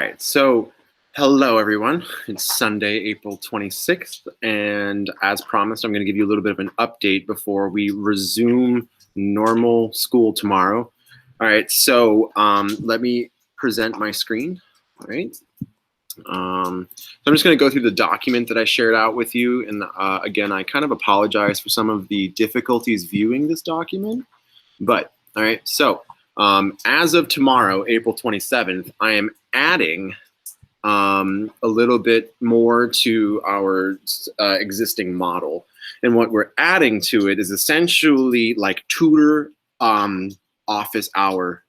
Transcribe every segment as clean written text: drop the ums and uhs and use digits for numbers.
All right, so hello everyone. It's Sunday, April 26th, and as promised, I'm going to give you a little bit of an update before we resume normal school tomorrow. All right, so let me present my screen. All right. So I'm just going to go through the document that I shared out with you, and again, I kind of apologize for some of the difficulties viewing this document, but all right, so as of tomorrow, April 27th, I am adding a little bit more to our existing model. And what we're adding to it is essentially like tutor office hours,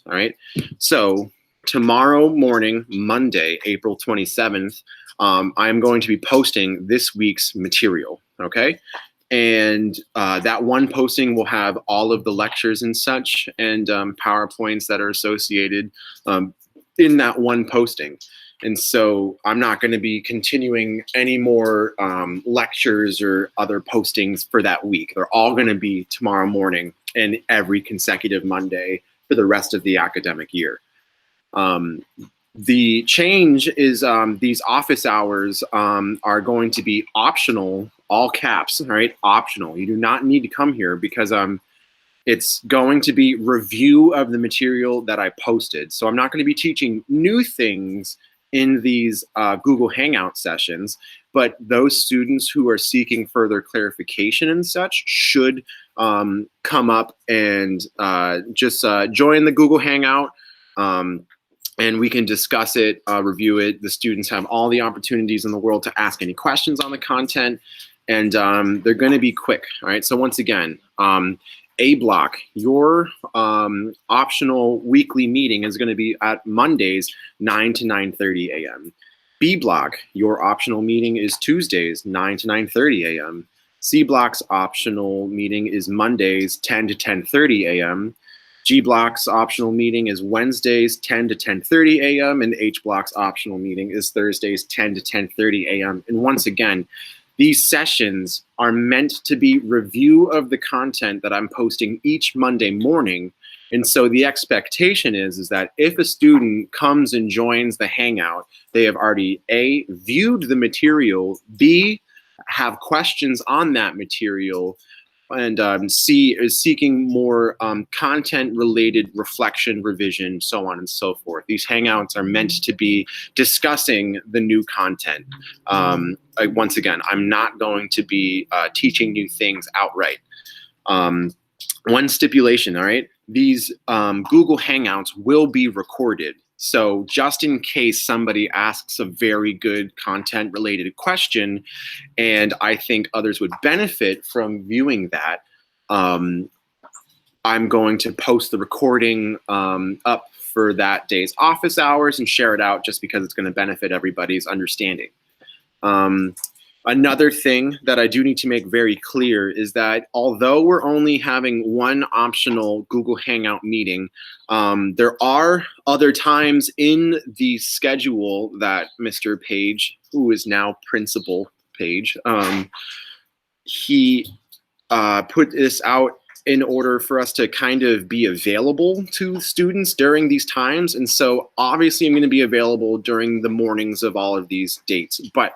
all right? So tomorrow morning, Monday, April 27th, I'm going to be posting this week's material, okay? And that one posting will have all of the lectures and such and PowerPoints that are associated in that one posting. And so I'm not going to be continuing any more lectures or other postings for that week. They're all going to be tomorrow morning and every consecutive Monday for the rest of the academic year. The change is these office hours are going to be optional, all caps, all right, optional. You do not need to come here because it's going to be review of the material that I posted. So I'm not going to be teaching new things in these Google Hangout sessions, but those students who are seeking further clarification and such should come up and just join the Google Hangout, and we can discuss it, review it. The students have all the opportunities in the world to ask any questions on the content, and they're going to be quick. All right, so once again, A block, your optional weekly meeting is going to be at Mondays, 9 to 9:30 a.m. B block, your optional meeting is Tuesdays, 9 to 9:30 a.m. C block's optional meeting is Mondays, 10 to 10:30 a.m. G block's optional meeting is Wednesdays, 10 to 10:30 a.m. And H block's optional meeting is Thursdays, 10 to 10:30 a.m. And once again, these sessions are meant to be review of the content that I'm posting each Monday morning. And so the expectation is that if a student comes and joins the Hangout, they have already A, viewed the material, B, have questions on that material, and C, is seeking more content-related reflection, revision, so on and so forth. These Hangouts are meant to be discussing the new content. Once again, I'm not going to be teaching new things outright. One stipulation, all right? These Google Hangouts will be recorded. So just in case somebody asks a very good content-related question, and I think others would benefit from viewing that, I'm going to post the recording up for that day's office hours and share it out just because it's going to benefit everybody's understanding. Another thing that I do need to make very clear is that although we're only having one optional Google Hangout meeting, there are other times in the schedule that Mr. Page, who is now Principal Page, he put this out in order for us to kind of be available to students during these times. And so obviously I'm going to be available during the mornings of all of these dates. But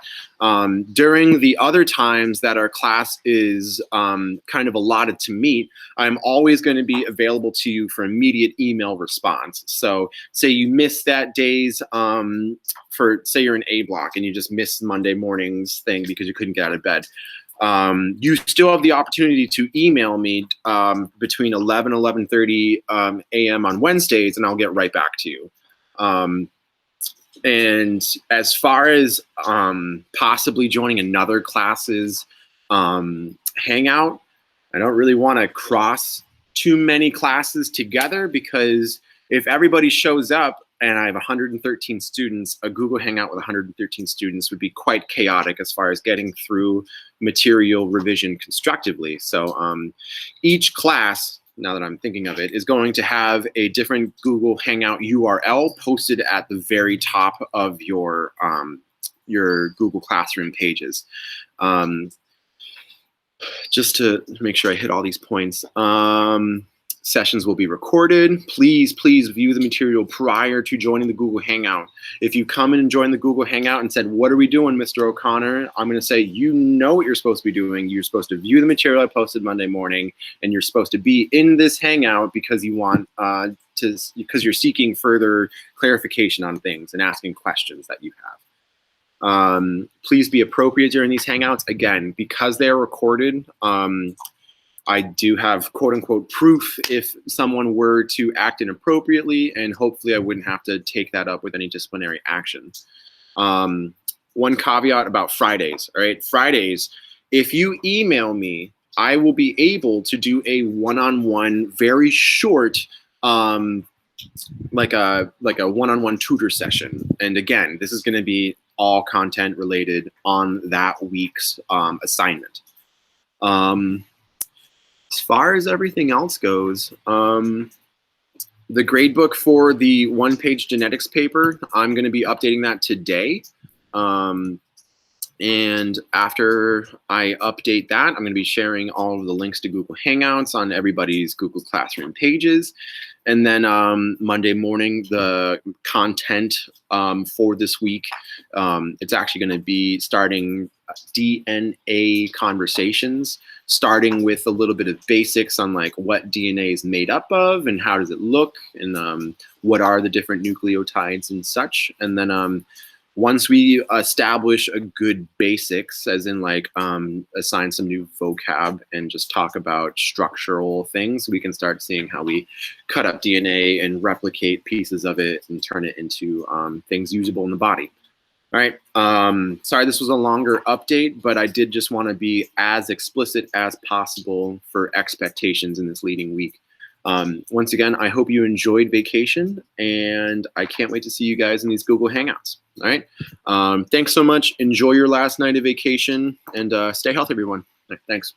during the other times that our class is kind of allotted to meet, I'm always going to be available to you for immediate email response. So say you miss that day's, say you're in A block and you just missed Monday morning's thing because you couldn't get out of bed. You still have the opportunity to email me between 11 and 11:30 a.m. on Wednesdays, and I'll get right back to you. And as far as possibly joining another class's Hangout, I don't really want to cross too many classes together because if everybody shows up and I have 113 students, a Google Hangout with 113 students would be quite chaotic as far as getting through material revision constructively. So each class, now that I'm thinking of it, is going to have a different Google Hangout URL posted at the very top of your Google Classroom pages. Just to make sure I hit all these points. Sessions will be recorded. Please, please view the material prior to joining the Google Hangout. If you come in and join the Google Hangout and said, what are we doing, Mr. O'Connor? I'm going to say, you know what you're supposed to be doing. You're supposed to view the material I posted Monday morning, and you're supposed to be in this Hangout because you want because you're seeking further clarification on things and asking questions that you have. Please be appropriate during these Hangouts. Again, because they are recorded, I do have quote unquote proof if someone were to act inappropriately, and hopefully I wouldn't have to take that up with any disciplinary action. One caveat about Fridays, all right? Fridays, if you email me, I will be able to do a one-on-one, very short, like a one-on-one tutor session. And again, this is gonna be all content related on that week's assignment. As far as everything else goes, the gradebook for the one-page genetics paper, I'm going to be updating that today. And after I update that, I'm going to be sharing all of the links to Google Hangouts on everybody's Google Classroom pages. And then Monday morning, the content for this week, it's actually going to be starting DNA conversations, starting with a little bit of basics on like what DNA is made up of and how does it look, and what are the different nucleotides and such. And then once we establish a good basics, as in like assign some new vocab and just talk about structural things, we can start seeing how we cut up DNA and replicate pieces of it and turn it into things usable in the body. All right, sorry this was a longer update, but I did just want to be as explicit as possible for expectations in this leading week. Once again, I hope you enjoyed vacation, and I can't wait to see you guys in these Google Hangouts. All right, thanks so much. Enjoy your last night of vacation, and stay healthy, everyone. Thanks.